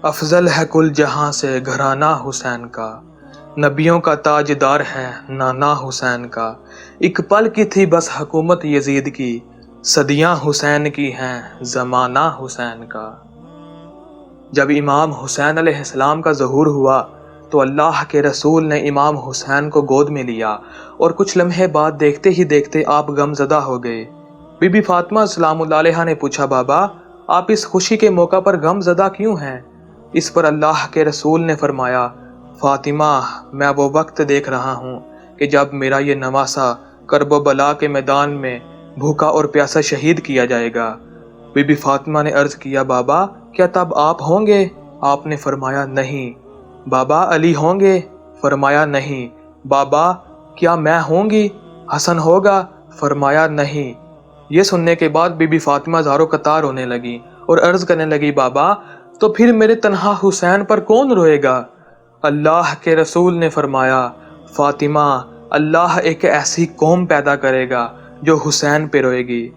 افضل ہے کل جہاں سے گھرانہ حسین کا، نبیوں کا تاجدار ہے نانا حسین کا۔ ایک پل کی تھی بس حکومت یزید کی، صدیاں حسین کی ہیں زمانہ حسین کا۔ جب امام حسین علیہ السلام کا ظہور ہوا تو اللہ کے رسول نے امام حسین کو گود میں لیا اور کچھ لمحے بعد دیکھتے ہی دیکھتے آپ غم زدہ ہو گئے۔ بی بی فاطمہ سلام اللہ علیہا نے پوچھا، بابا آپ اس خوشی کے موقع پر غم زدہ کیوں ہیں؟ اس پر اللہ کے رسول نے فرمایا، فاطمہ میں وہ وقت دیکھ رہا ہوں کہ جب میرا یہ نواسا کرب و بلا کے میدان میں بھوکا اور پیاسا شہید کیا جائے گا۔ بی بی فاطمہ نے عرض کیا، بابا کیا تب آپ ہوں گے؟ آپ نے فرمایا نہیں۔ بابا علی ہوں گے؟ فرمایا نہیں۔ بابا کیا میں ہوں گی؟ حسن ہوگا؟ فرمایا نہیں۔ یہ سننے کے بعد بی بی فاطمہ زارو قطار رونے لگی اور عرض کرنے لگی، بابا تو پھر میرے تنہا حسین پر کون روئے گا؟ اللہ کے رسول نے فرمایا، فاطمہ اللہ ایک ایسی قوم پیدا کرے گا جو حسین پہ روئے گی۔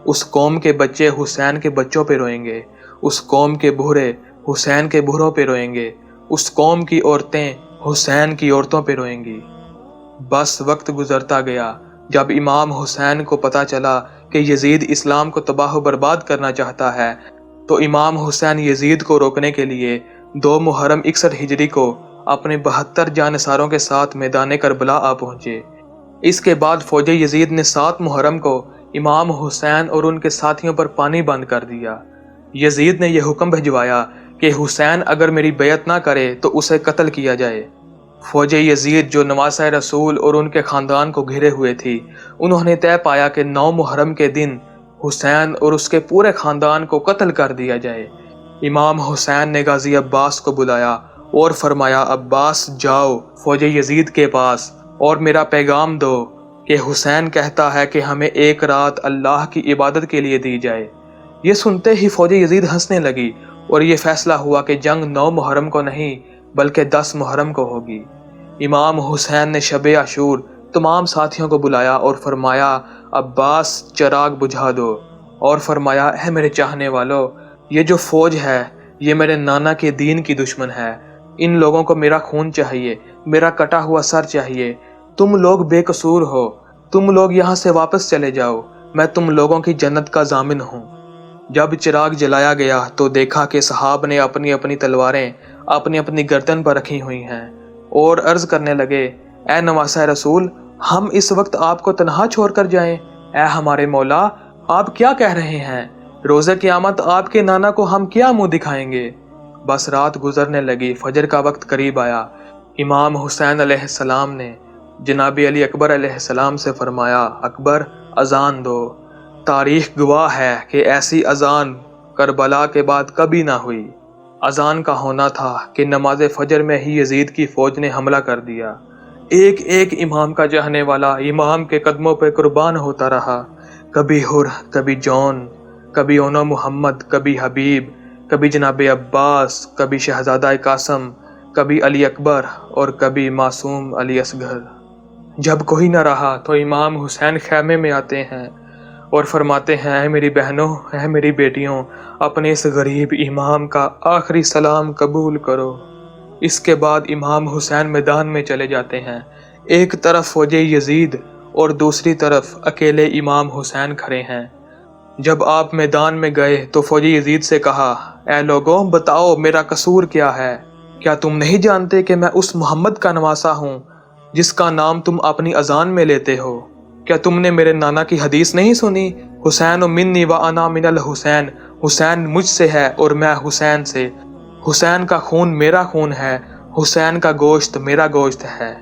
اس قوم کے بچے حسین کے بچوں پہ روئیں گے، اس قوم کے بوڑھے حسین کے بوڑھوں پہ روئیں گے، اس قوم کی عورتیں حسین کی عورتوں پہ روئیں گی۔ بس وقت گزرتا گیا۔ جب امام حسین کو پتہ چلا کہ یزید اسلام کو تباہ و برباد کرنا چاہتا ہے تو امام حسین یزید کو روکنے کے لیے 2 محرم 61 ہجری کو اپنے 72 جانثاروں کے ساتھ میدان کربلا آ پہنچے۔ اس کے بعد فوج یزید نے 7 محرم کو امام حسین اور ان کے ساتھیوں پر پانی بند کر دیا۔ یزید نے یہ حکم بھجوایا کہ حسین اگر میری بیعت نہ کرے تو اسے قتل کیا جائے۔ فوج یزید جو نواسہ رسول اور ان کے خاندان کو گھیرے ہوئے تھی، انہوں نے طے پایا کہ 9 محرم کے دن حسین اور اس کے پورے خاندان کو قتل کر دیا جائے۔ امام حسین نے غازی عباس کو بلایا اور فرمایا، عباس جاؤ فوج یزید کے پاس اور میرا پیغام دو کہ حسین کہتا ہے کہ ہمیں ایک رات اللہ کی عبادت کے لیے دی جائے۔ یہ سنتے ہی فوج یزید ہنسنے لگی اور یہ فیصلہ ہوا کہ جنگ 9 محرم کو نہیں بلکہ 10 محرم کو ہوگی۔ امام حسین نے شب عاشور تمام ساتھیوں کو بلایا اور فرمایا، عباس چراغ بجھا دو، اور فرمایا، اے میرے چاہنے والو، یہ جو فوج ہے یہ میرے نانا کے دین کی دشمن ہے۔ ان لوگوں کو میرا خون چاہیے، میرا کٹا ہوا سر چاہیے۔ تم لوگ بے قصور ہو، تم لوگ یہاں سے واپس چلے جاؤ، میں تم لوگوں کی جنت کا ضامن ہوں۔ جب چراغ جلایا گیا تو دیکھا کہ صحاب نے اپنی اپنی تلواریں اپنی اپنی گردن پر رکھی ہوئی ہیں اور عرض کرنے لگے، اے نواسہ رسول، ہم اس وقت آپ کو تنہا چھوڑ کر جائیں؟ اے ہمارے مولا، آپ کیا کہہ رہے ہیں؟ روز قیامت آپ کے نانا کو ہم کیا منہ دکھائیں گے؟ بس رات گزرنے لگی، فجر کا وقت قریب آیا۔ امام حسین علیہ السلام نے جناب علی اکبر علیہ السلام سے فرمایا، اکبر اذان دو۔ تاریخ گواہ ہے کہ ایسی اذان کربلا کے بعد کبھی نہ ہوئی۔ اذان کا ہونا تھا کہ نماز فجر میں ہی یزید کی فوج نے حملہ کر دیا۔ ایک ایک امام کا چاہنے والا امام کے قدموں پہ قربان ہوتا رہا، کبھی حر، کبھی جون، کبھی اونو محمد، کبھی حبیب، کبھی جناب عباس، کبھی شہزادہ قاسم، کبھی علی اکبر اور کبھی معصوم علی اصغر۔ جب کوئی نہ رہا تو امام حسین خیمے میں آتے ہیں اور فرماتے ہیں، اے میری بہنوں، اے میری بیٹیوں، اپنے اس غریب امام کا آخری سلام قبول کرو۔ اس کے بعد امام حسین میدان میں چلے جاتے ہیں۔ ایک طرف فوج یزید اور دوسری طرف اکیلے امام حسین کھڑے ہیں۔ جب آپ میدان میں گئے تو فوج یزید سے کہا، اے لوگوں، بتاؤ میرا قصور کیا ہے؟ کیا تم نہیں جانتے کہ میں اس محمد کا نواسا ہوں جس کا نام تم اپنی اذان میں لیتے ہو؟ کیا تم نے میرے نانا کی حدیث نہیں سنی؟ حسین منی و انا من الحسین، حسین مجھ سے ہے اور میں حسین سے۔ حسین کا خون میرا خون ہے، حسین کا گوشت میرا گوشت ہے۔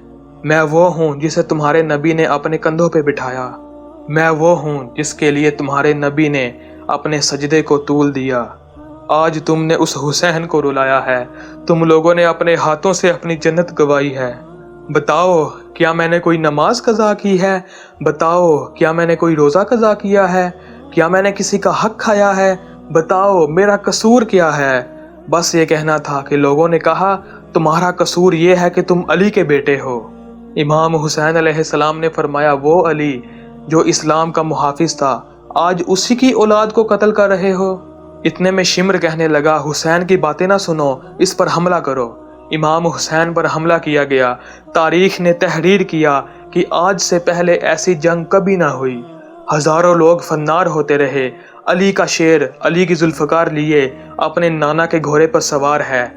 میں وہ ہوں جسے تمہارے نبی نے اپنے کندھوں پہ بٹھایا، میں وہ ہوں جس کے لیے تمہارے نبی نے اپنے سجدے کو طول دیا۔ آج تم نے اس حسین کو رلایا ہے، تم لوگوں نے اپنے ہاتھوں سے اپنی جنت گوائی ہے۔ بتاؤ کیا میں نے کوئی نماز قضا کی ہے؟ بتاؤ کیا میں نے کوئی روزہ قضا کیا ہے؟ کیا میں نے کسی کا حق کھایا ہے؟ بتاؤ میرا قصور کیا ہے؟ بس یہ کہنا تھا کہ لوگوں نے کہا، تمہارا قصور یہ ہے کہ تم علی کے بیٹے ہو۔ امام حسین علیہ السلام نے فرمایا، وہ علی جو اسلام کا محافظ تھا، آج اسی کی اولاد کو قتل کر رہے ہو؟ اتنے میں شمر کہنے لگا حسین کی باتیں نہ سنو، اس پر حملہ کرو۔ امام حسین پر حملہ کیا گیا۔ تاریخ نے تحریر کیا کہ آج سے پہلے ایسی جنگ کبھی نہ ہوئی۔ ہزاروں لوگ فنار ہوتے رہے۔ علی کا شیر علی کی ذوالفقار لیے اپنے نانا کے گھوڑے پر سوار ہے۔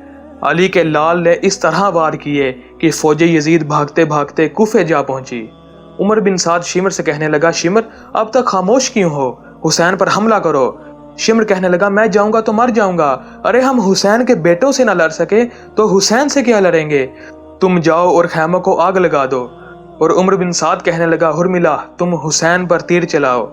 علی کے لال نے اس طرح وار کیے کہ فوج یزید بھاگتے بھاگتے کوفے جا پہنچی۔ عمر بن سعد شمر سے کہنے لگا، شمر اب تک خاموش کیوں ہو؟ حسین پر حملہ کرو۔ شمر کہنے لگا، میں جاؤں گا تو مر جاؤں گا۔ ارے ہم حسین کے بیٹوں سے نہ لڑ سکے تو حسین سے کیا لڑیں گے؟ تم جاؤ اور خیموں کو آگ لگا دو۔ اور عمر بن سعد کہنے لگا، ہرملا تم حسین پر تیر چلاؤ۔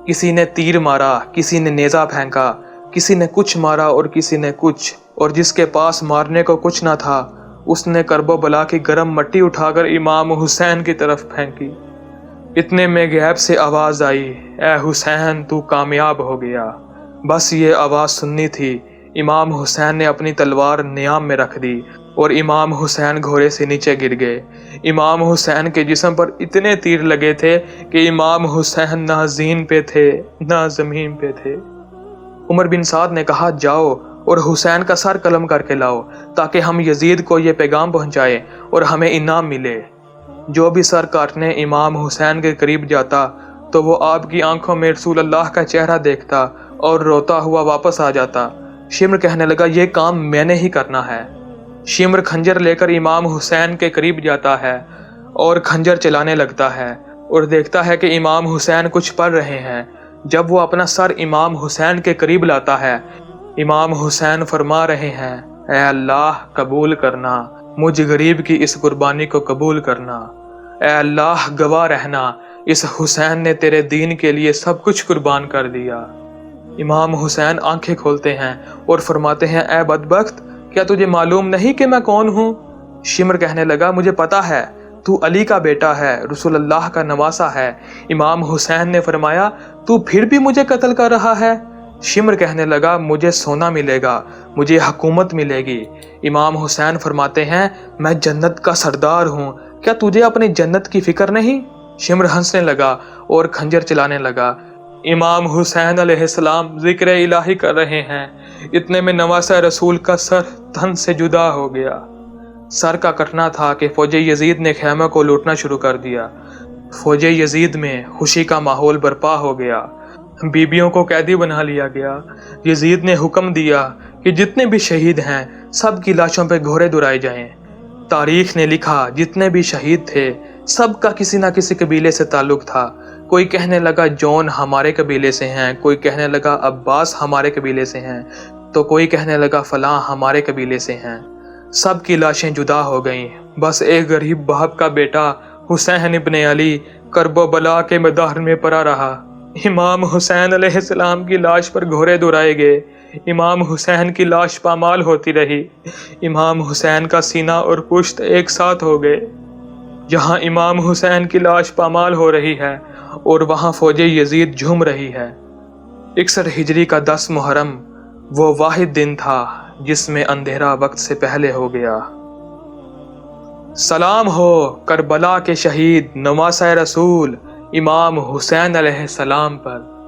کسی نے تیر مارا، کسی نے نیزہ پھینکا، کسی نے کچھ مارا اور کسی نے کچھ، اور جس کے پاس مارنے کو کچھ نہ تھا اس نے کرب و بلا کی گرم مٹی اٹھا کر امام حسین کی طرف پھینکی۔ اتنے میں غیب سے آواز آئی، اے حسین تو کامیاب ہو گیا۔ بس یہ آواز سننی تھی۔ امام حسین نے اپنی تلوار نیام میں رکھ دی اور امام حسین گھوڑے سے نیچے گر گئے۔ امام حسین کے جسم پر اتنے تیر لگے تھے کہ امام حسین نہ زین پہ تھے نہ زمین پہ تھے۔ عمر بن سعد نے کہا، جاؤ اور حسین کا سر قلم کر کے لاؤ تاکہ ہم یزید کو یہ پیغام پہنچائیں اور ہمیں انعام ملے۔ جو بھی سر کاٹنے امام حسین کے قریب جاتا تو وہ آپ کی آنکھوں میں رسول اللہ کا چہرہ دیکھتا اور روتا ہوا واپس آ جاتا۔ شمر کہنے لگا، یہ کام میں نے ہی کرنا ہے۔ شمر خنجر لے کر امام حسین کے قریب جاتا ہے اور خنجر چلانے لگتا ہے اور دیکھتا ہے کہ امام حسین کچھ پڑھ رہے ہیں۔ جب وہ اپنا سر امام حسین کے قریب لاتا ہے، امام حسین فرما رہے ہیں، اے اللہ قبول کرنا، مجھ غریب کی اس قربانی کو قبول کرنا۔ اے اللہ گواہ رہنا، اس حسین نے تیرے دین کے لیے سب کچھ قربان کر دیا۔ امام حسین آنکھیں کھولتے ہیں اور فرماتے ہیں، اے بدبخت کیا تجھے معلوم نہیں کہ میں کون ہوں؟ شمر کہنے لگا، مجھے پتا ہے تو علی کا بیٹا ہے، رسول اللہ کا نواسہ ہے۔ امام حسین نے فرمایا، تو پھر بھی مجھے قتل کر رہا ہے؟ شمر کہنے لگا، مجھے سونا ملے گا، مجھے حکومت ملے گی۔ امام حسین فرماتے ہیں، میں جنت کا سردار ہوں، کیا تجھے اپنی جنت کی فکر نہیں؟ شمر ہنسنے لگا اور خنجر چلانے لگا۔ امام حسین علیہ السلام ذکر الہی کر رہے ہیں۔ اتنے میں نواسہ رسول کا سر تن سے جدا ہو گیا۔ سر کا کٹنا تھا کہ فوج یزید نے خیمہ کو لوٹنا شروع کر دیا۔ فوج یزید میں خوشی کا ماحول برپا ہو گیا۔ بیبیوں کو قیدی بنا لیا گیا۔ یزید نے حکم دیا کہ جتنے بھی شہید ہیں سب کی لاشوں پہ گھوڑے دورائے جائیں۔ تاریخ نے لکھا جتنے بھی شہید تھے سب کا کسی نہ کسی قبیلے سے تعلق تھا۔ کوئی کہنے لگا جون ہمارے قبیلے سے ہیں، کوئی کہنے لگا عباس ہمارے قبیلے سے ہیں، تو کوئی کہنے لگا فلاں ہمارے قبیلے سے ہیں۔ سب کی لاشیں جدا ہو گئیں، بس ایک غریب باپ کا بیٹا حسین ابن علی کرب و بلا کے میدان میں پڑا رہا۔ امام حسین علیہ السلام کی لاش پر گھوڑے دورائے گئے۔ امام حسین کی لاش پامال ہوتی رہی۔ امام حسین کا سینہ اور پشت ایک ساتھ ہو گئے۔ جہاں امام حسین کی لاش پامال ہو رہی ہے اور وہاں فوج یزید جھوم رہی ہے۔ 61 ہجری کا 10 محرم وہ واحد دن تھا جس میں اندھیرا وقت سے پہلے ہو گیا۔ سلام ہو کربلا کے شہید نواسہ رسول امام حسین علیہ السلام پر۔